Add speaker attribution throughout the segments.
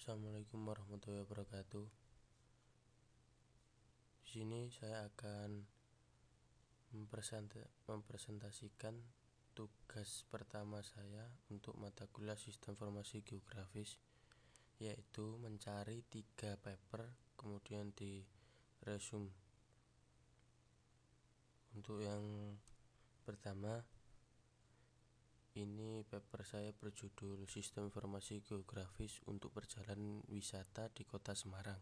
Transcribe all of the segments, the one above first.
Speaker 1: Assalamualaikum warahmatullahi wabarakatuh. Di sini saya akan mempresentasikan tugas pertama saya untuk mata kuliah Sistem Informasi Geografis, yaitu mencari 3 paper kemudian di resume. Untuk yang pertama, ini paper saya berjudul Sistem Informasi Geografis untuk Perjalanan Wisata di Kota Semarang.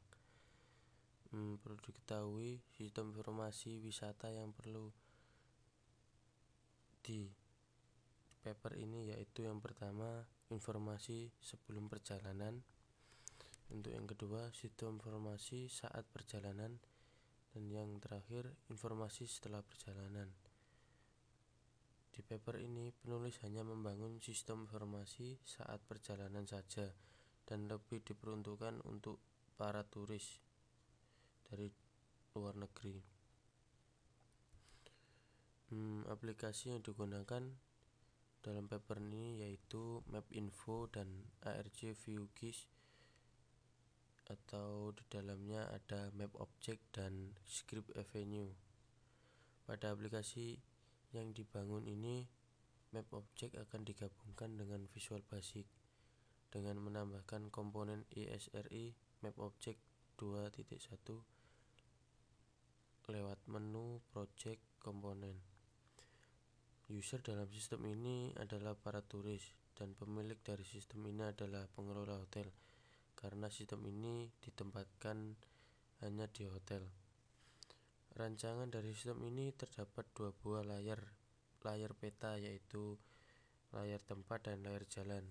Speaker 1: Perlu diketahui sistem informasi wisata yang perlu di paper ini yaitu yang pertama, informasi sebelum perjalanan. Untuk yang kedua, sistem informasi saat perjalanan. Dan yang terakhir, informasi setelah perjalanan. Di paper ini, penulis hanya membangun sistem informasi saat perjalanan saja dan lebih diperuntukkan untuk para turis dari luar negeri. Aplikasi yang digunakan dalam paper ini yaitu Mapinfo dan ARC-ViewGIS, atau di dalamnya ada Map Object dan Script Avenue. Pada aplikasi yang dibangun ini, Map Object akan digabungkan dengan Visual Basic dengan menambahkan komponen ISRI Map Object 2.1 lewat menu Project Komponen. User dalam sistem ini adalah para turis, dan pemilik dari sistem ini adalah pengelola hotel, karena sistem ini ditempatkan hanya di hotel. Rancangan dari sistem ini terdapat 2 buah layar peta, yaitu layar tempat dan layar jalan.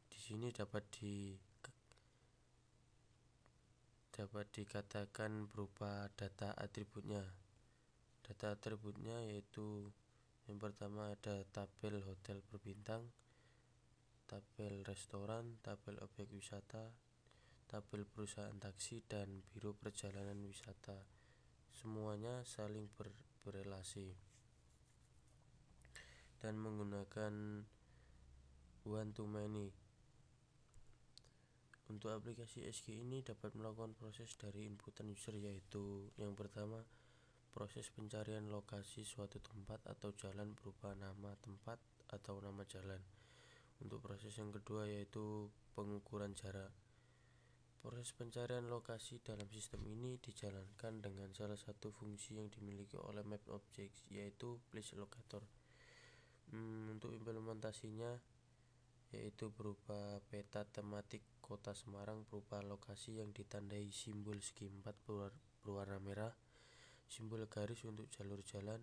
Speaker 1: Di sini dapat dikatakan berupa data atributnya. Data atributnya yaitu yang pertama ada tabel hotel berbintang, tabel restoran, tabel objek wisata, tabel perusahaan taksi, dan biro perjalanan wisata. Semuanya saling berrelasi dan menggunakan one to many. Untuk aplikasi SG ini dapat melakukan proses dari inputan user, yaitu yang pertama, proses pencarian lokasi suatu tempat atau jalan berupa nama tempat atau nama jalan. Untuk proses yang kedua yaitu pengukuran jarak. Proses pencarian lokasi dalam sistem ini dijalankan dengan salah satu fungsi yang dimiliki oleh Map Object, yaitu Place Locator. Untuk implementasinya yaitu berupa peta tematik Kota Semarang berupa lokasi yang ditandai simbol segi empat berwarna merah, simbol garis untuk jalur jalan,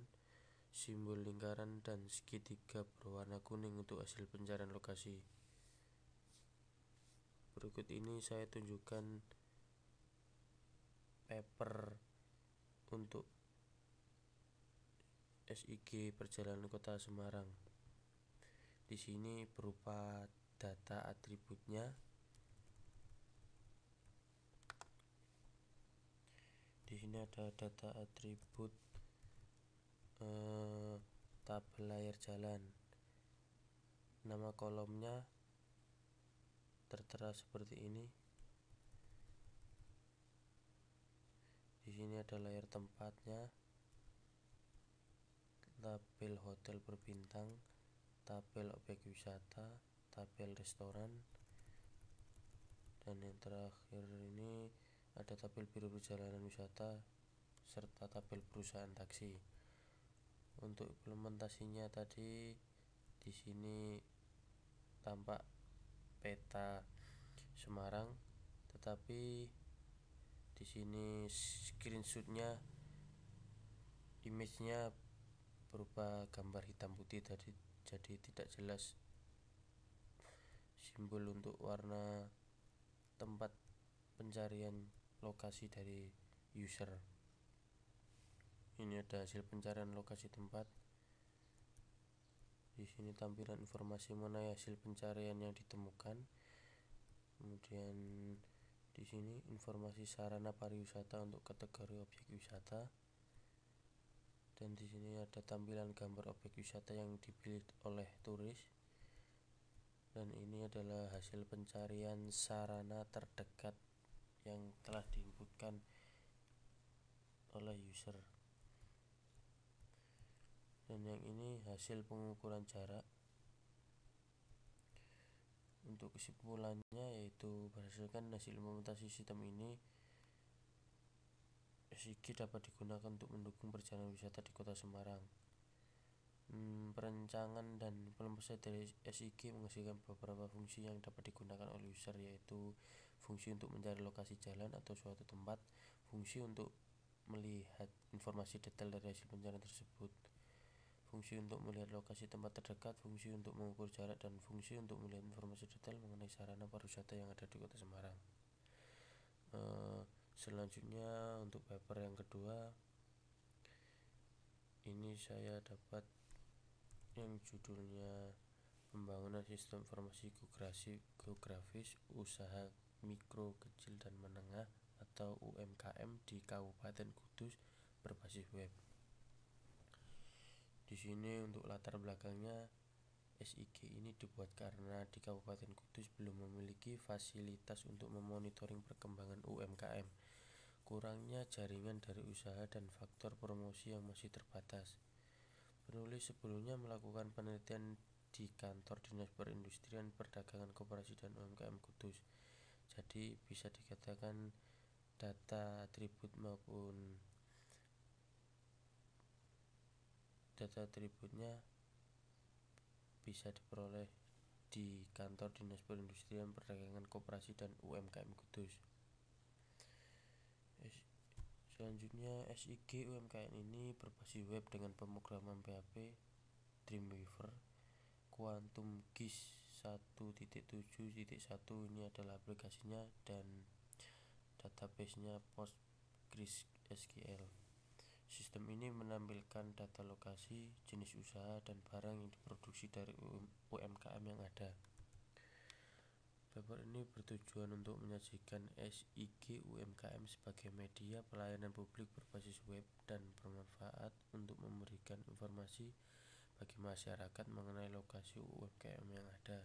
Speaker 1: simbol lingkaran, dan segitiga berwarna kuning untuk hasil pencarian lokasi. Berikut ini saya tunjukkan paper untuk SIG Perjalanan Kota Semarang. Di sini berupa data atributnya. Di sini ada data atribut tabel layar jalan. Nama kolomnya tertera seperti ini. Di sini ada layar tempatnya, tabel hotel berbintang, tabel objek wisata, tabel restoran, dan yang terakhir ini ada tabel biro perjalanan wisata serta tabel perusahaan taksi. Untuk implementasinya tadi di sini tampak peta Semarang, tetapi di sini screenshotnya, image-nya berupa gambar hitam putih tadi, jadi tidak jelas simbol untuk warna tempat pencarian lokasi dari user. Ini ada hasil pencarian lokasi tempat. Di sini tampilan informasi mengenai hasil pencarian yang ditemukan. Kemudian di sini informasi sarana pariwisata untuk kategori objek wisata. Dan di sini ada tampilan gambar objek wisata yang dipilih oleh turis. Dan ini adalah hasil pencarian sarana terdekat yang telah diinputkan oleh user. Dan yang ini hasil pengukuran jarak. Untuk kesimpulannya yaitu berdasarkan hasil implementasi sistem ini, SIG dapat digunakan untuk mendukung perjalanan wisata di Kota Semarang. Perencanaan dan implementasi dari SIG menghasilkan beberapa fungsi yang dapat digunakan oleh user, yaitu fungsi untuk mencari lokasi jalan atau suatu tempat, fungsi untuk melihat informasi detail dari hasil pencarian tersebut, fungsi untuk melihat lokasi tempat terdekat, fungsi untuk mengukur jarak, dan fungsi untuk melihat informasi detail mengenai sarana pariwisata yang ada di Kota Semarang. Selanjutnya untuk paper yang kedua, ini saya dapat yang judulnya Pembangunan Sistem Informasi Geografis Usaha Mikro, Kecil, dan Menengah atau UMKM di Kabupaten Kudus berbasis web. Di sini untuk latar belakangnya, SIG ini dibuat karena di Kabupaten Kudus belum memiliki fasilitas untuk memonitoring perkembangan UMKM, kurangnya jaringan dari usaha, dan faktor promosi yang masih terbatas. Penulis sebelumnya melakukan penelitian di kantor Dinas Perindustrian, Perdagangan, Koperasi, dan UMKM Kudus. Jadi bisa dikatakan data atribut maupun data atributnya bisa diperoleh di kantor Dinas Perindustrian, Perdagangan, Koperasi, dan UMKM Kudus. Selanjutnya, SIG UMKM ini berbasis web dengan pemrograman PHP, Dreamweaver, Quantum GIS 1.7.1 ini adalah aplikasinya, dan database-nya PostgreSQL. Sistem ini menampilkan data lokasi, jenis usaha, dan barang yang diproduksi dari UMKM yang ada. Paper ini bertujuan untuk menyajikan SIG UMKM sebagai media pelayanan publik berbasis web dan bermanfaat untuk memberikan informasi bagi masyarakat mengenai lokasi UMKM yang ada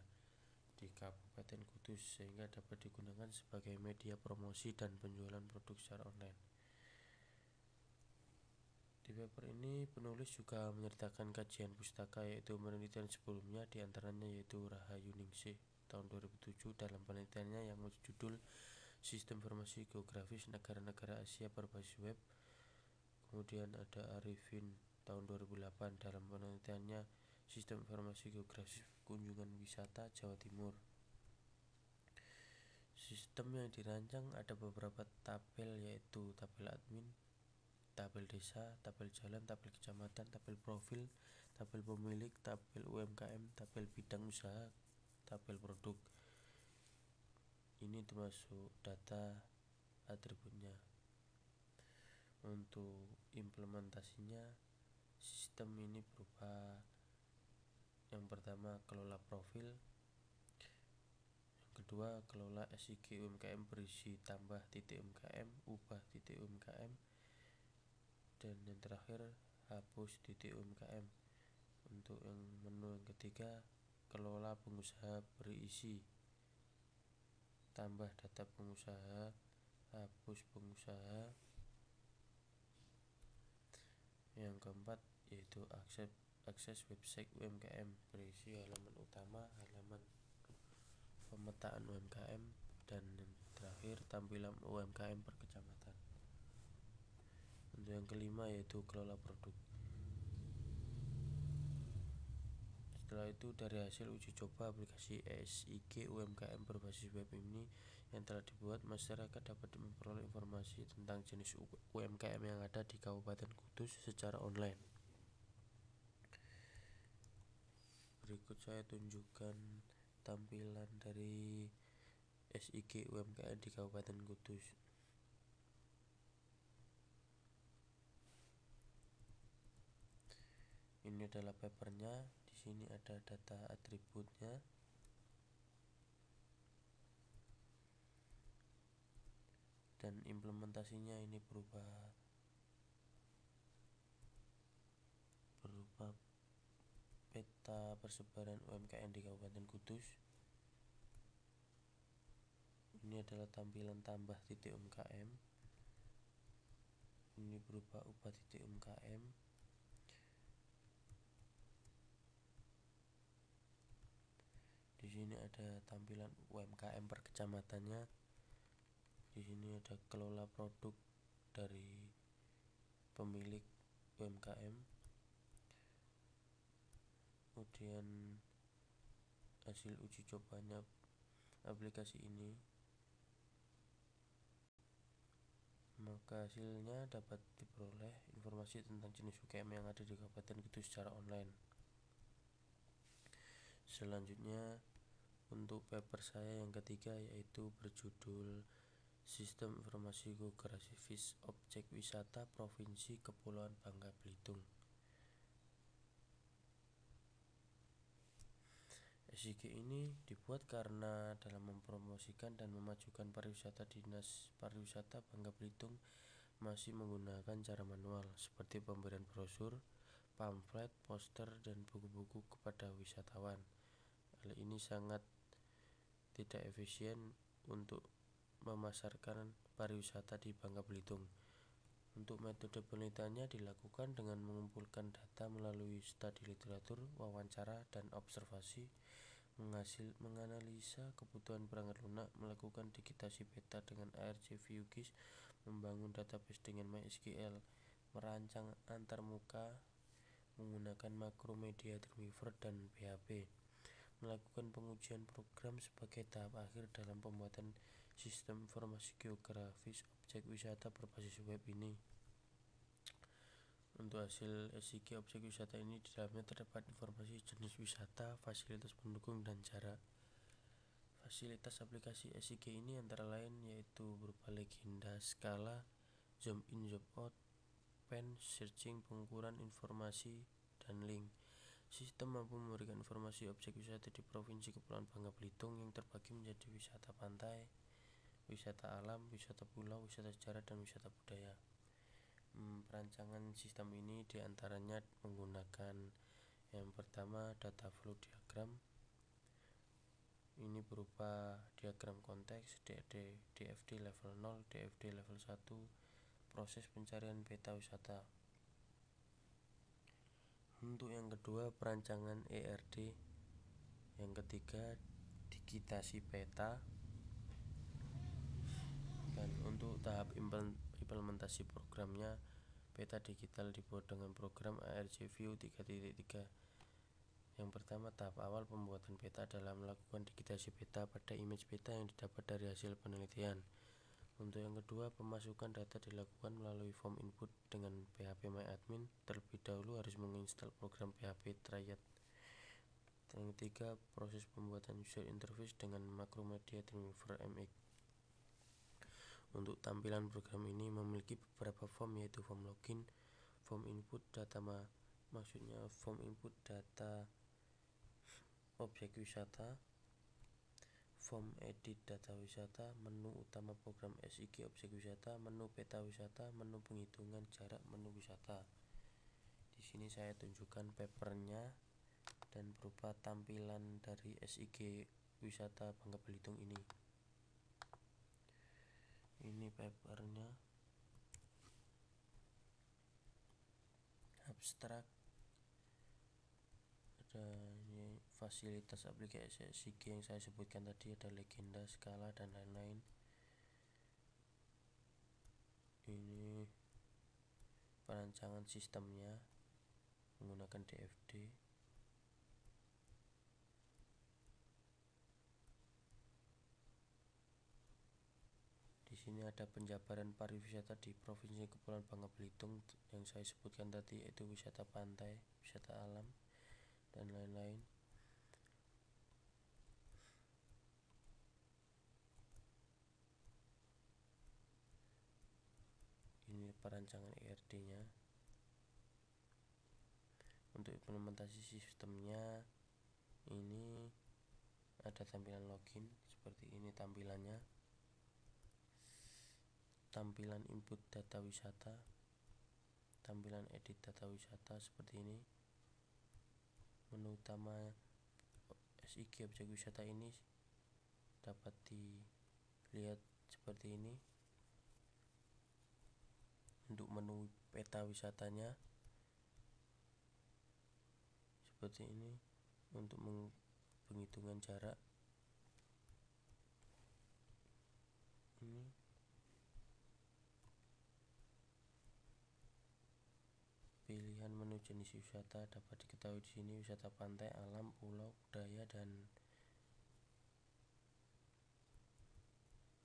Speaker 1: di Kabupaten Kudus sehingga dapat digunakan sebagai media promosi dan penjualan produk secara online. Di paper ini penulis juga menyertakan kajian pustaka, yaitu penelitian sebelumnya, diantaranya yaitu Rahayuningsih tahun 2007 dalam penelitiannya yang berjudul Sistem Informasi Geografis Negara-Negara Asia Berbasis Web. Kemudian ada Arifin tahun 2008 dalam penelitiannya Sistem Informasi Geografis Kunjungan Wisata Jawa Timur. Sistem yang dirancang ada beberapa tabel, yaitu tabel admin, tabel desa, tabel jalan, tabel kecamatan, tabel profil, tabel pemilik, tabel UMKM, tabel bidang usaha, tabel produk. Ini termasuk data atributnya. Untuk implementasinya, sistem ini berupa yang pertama kelola profil, yang kedua kelola SIG UMKM berisi tambah titik UMKM, ubah titik UMKM, dan yang terakhir hapus titik UMKM. Untuk yang menu yang ketiga, kelola pengusaha berisi tambah data pengusaha, hapus pengusaha. Yang keempat yaitu akses website UMKM berisi halaman utama, halaman pemetaan UMKM, dan yang terakhir tampilan UMKM per kecamatan. Untuk yang kelima yaitu kelola produk. Setelah itu, dari hasil uji coba aplikasi SIG UMKM berbasis web ini yang telah dibuat, masyarakat dapat memperoleh informasi tentang jenis UMKM yang ada di Kabupaten Kudus secara online. Berikut saya tunjukkan tampilan dari SIG UMKM di Kabupaten Kudus. Ini adalah papernya. Di sini ada data atributnya. Dan implementasinya ini berupa peta persebaran UMKM di Kabupaten Kudus. Ini adalah tampilan tambah titik UMKM. Ini berupa ubah titik UMKM. Di sini ada tampilan UMKM per kecamatannya. Di sini ada kelola produk dari pemilik UMKM. Kemudian hasil uji cobanya aplikasi ini. Maka hasilnya dapat diperoleh informasi tentang jenis UMKM yang ada di Kabupaten Kudus secara online. Selanjutnya untuk paper saya yang ketiga, yaitu berjudul Sistem Informasi Geografis Objek Wisata Provinsi Kepulauan Bangka Belitung. SIG ini dibuat karena dalam mempromosikan dan memajukan pariwisata, Dinas Pariwisata Bangka Belitung masih menggunakan cara manual seperti pemberian brosur, pamflet, poster, dan buku-buku kepada wisatawan. Hal ini sangat tidak efisien untuk memasarkan pariwisata di Bangka Belitung. Untuk metode penelitiannya dilakukan dengan mengumpulkan data melalui studi literatur, wawancara, dan observasi, menganalisa kebutuhan perangkat lunak, melakukan digitasi peta dengan ARC-VUGIS, membangun database dengan MySQL, merancang antarmuka menggunakan Macromedia Dreamweaver dan PHP, melakukan pengujian program sebagai tahap akhir dalam pembuatan sistem informasi geografis objek wisata berbasis web ini. Untuk hasil SIG objek wisata ini, di dalamnya terdapat informasi jenis wisata, fasilitas pendukung, dan jarak. Fasilitas aplikasi SIG ini antara lain yaitu berupa legenda, skala, zoom in, zoom out, pen, searching, pengukuran informasi, dan link. Sistem mampu memberikan informasi objek wisata di Provinsi Kepulauan Bangka Belitung yang terbagi menjadi wisata pantai, wisata alam, wisata pulau, wisata sejarah, dan wisata budaya. Perancangan sistem ini diantaranya menggunakan yang pertama data flow diagram. Ini berupa diagram konteks, DFD level 0, DFD level 1, proses pencarian peta wisata. Untuk yang kedua perancangan ERD. Yang ketiga digitasi peta. Dan untuk tahap implementasi programnya, peta digital dibuat dengan program ARC-View 3.3. Yang pertama, tahap awal pembuatan peta adalah melakukan digitasi peta pada image peta yang didapat dari hasil penelitian. Untuk yang kedua, pemasukan data dilakukan melalui form input dengan PHP MyAdmin. Terlebih dahulu harus menginstal program PHP Triad. Yang ketiga, proses pembuatan user interface dengan Macromedia Dreamweaver MX. Untuk tampilan program ini memiliki beberapa form, yaitu form login, form input data form input data objek wisata, form edit data wisata, menu utama program SIG objek wisata, menu peta wisata, menu penghitungan jarak, menu wisata. Di sini saya tunjukkan papernya dan berupa tampilan dari SIG wisata Bangka Belitung ini. Ini papernya, abstrak, ada ini fasilitas aplikasi SIG yang saya sebutkan tadi, ada legenda, skala, dan lain-lain. Ini perancangan sistemnya menggunakan DFD. Di sini ada penjabaran pariwisata di Provinsi Kepulauan Bangka Belitung yang saya sebutkan tadi, yaitu wisata pantai, wisata alam, dan lain-lain. Ini perancangan ERD-nya. Untuk implementasi sistemnya, ini ada tampilan login seperti ini tampilannya. Tampilan input data wisata, tampilan edit data wisata seperti ini. Menu utama SIG objek wisata ini dapat lihat seperti ini. Untuk menu peta wisatanya seperti ini. Untuk penghitungan jarak ini. Pilihan menu jenis wisata dapat diketahui di sini: wisata pantai, alam, pulau, budaya, dan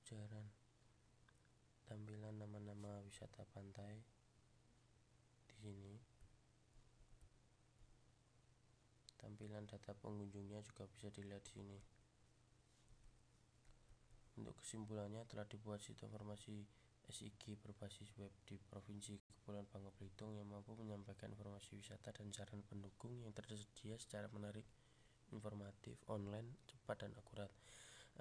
Speaker 1: jaran. Tampilan nama-nama wisata pantai di sini. Tampilan data pengunjungnya juga bisa dilihat di sini. Untuk kesimpulannya, telah dibuat situs informasi SIG berbasis web di Provinsi Kepulauan Bangka Belitung yang mampu menyampaikan informasi wisata dan saran pendukung yang tersedia secara menarik, informatif, online, cepat, dan akurat.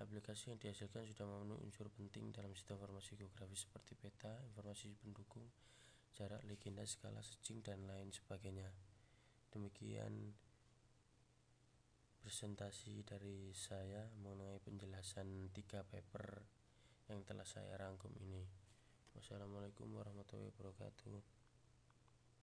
Speaker 1: Aplikasi yang dihasilkan sudah memenuhi unsur penting dalam sistem informasi geografis seperti peta, informasi pendukung, jarak, legenda, skala, sejing, dan lain sebagainya. Demikian presentasi dari saya mengenai penjelasan 3 paper yang telah saya rangkum ini. Wassalamualaikum warahmatullahi wabarakatuh.